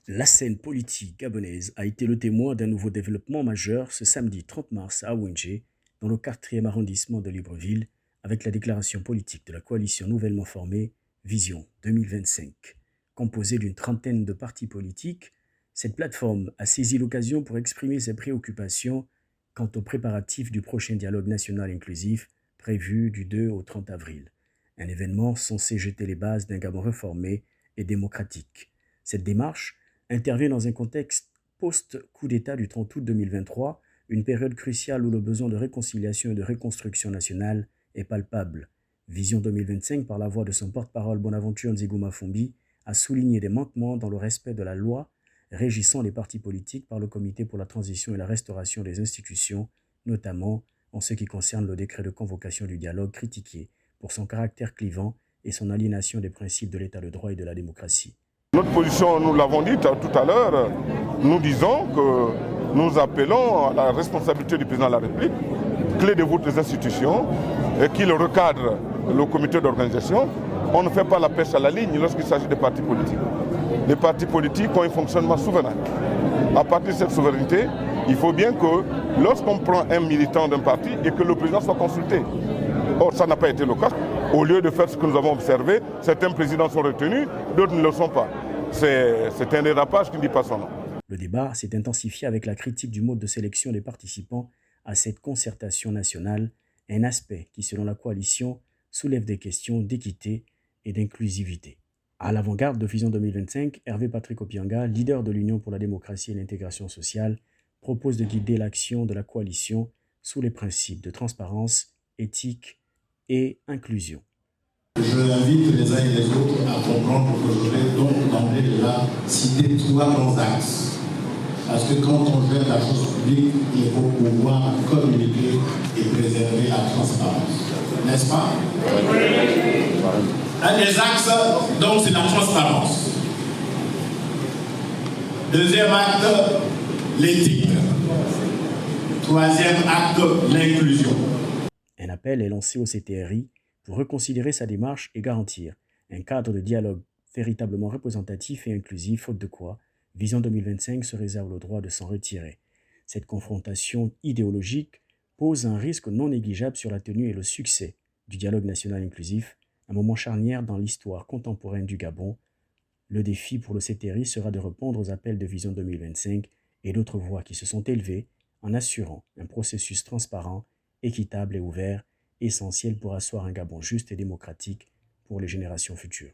La scène politique gabonaise a été le témoin d'un nouveau développement majeur ce samedi 30 mars à Wenché, dans le 4e arrondissement de Libreville, avec la déclaration politique de la coalition nouvellement formée Vision 2025. Composée d'une trentaine de partis politiques, cette plateforme a saisi l'occasion pour exprimer ses préoccupations quant aux préparatifs du prochain dialogue national inclusif prévu du 2 au 30 avril. Un événement censé jeter les bases d'un Gabon réformé et démocratique. Cette démarche intervient dans un contexte post-coup d'État du 30 août 2023, une période cruciale où le besoin de réconciliation et de reconstruction nationale est palpable. Vision 2025, par la voix de son porte-parole Bonaventure Nziguma Fumbi, a souligné des manquements dans le respect de la loi régissant les partis politiques par le Comité pour la transition et la restauration des institutions, notamment en ce qui concerne le décret de convocation du dialogue critiqué pour son caractère clivant et son aliénation des principes de l'état de droit et de la démocratie. Notre position, nous l'avons dit tout à l'heure, nous disons que nous appelons à la responsabilité du président de la République, clé de voûte des institutions, et qu'il recadre le comité d'organisation. On ne fait pas la pêche à la ligne lorsqu'il s'agit des partis politiques. Les partis politiques ont un fonctionnement souverain. À partir de cette souveraineté, il faut bien que lorsqu'on prend un militant d'un parti et que le président soit consulté. Or, ça n'a pas été le cas. Au lieu de faire ce que nous avons observé, certains présidents sont retenus, d'autres ne le sont pas. C'est un dérapage qui ne dit pas son nom. Le débat s'est intensifié avec la critique du mode de sélection des participants à cette concertation nationale, un aspect qui, selon la coalition, soulève des questions d'équité et d'inclusivité. À l'avant-garde de Vision 2025, Hervé Patrick Opianga, leader de l'Union pour la démocratie et l'intégration sociale, propose de guider l'action de la coalition sous les principes de transparence, éthique et inclusion. Je invite les uns et les autres à comprendre que je vais donc d'emblée de là citer 3 grands axes. Parce que quand on gère la chose publique, il faut pouvoir communiquer et préserver la transparence. N'est-ce pas? Un des axes, donc, c'est la transparence. Deuxième acte, l'éthique. Troisième acte, l'inclusion. Un appel est lancé au CTRI pour reconsidérer sa démarche et garantir un cadre de dialogue véritablement représentatif et inclusif, faute de quoi Vision 2025 se réserve le droit de s'en retirer. Cette confrontation idéologique pose un risque non négligeable sur la tenue et le succès du dialogue national inclusif, un moment charnière dans l'histoire contemporaine du Gabon. Le défi pour le CTRI sera de répondre aux appels de Vision 2025 et d'autres voix qui se sont élevées en assurant un processus transparent, équitable et ouvert, essentiel pour asseoir un Gabon juste et démocratique pour les générations futures.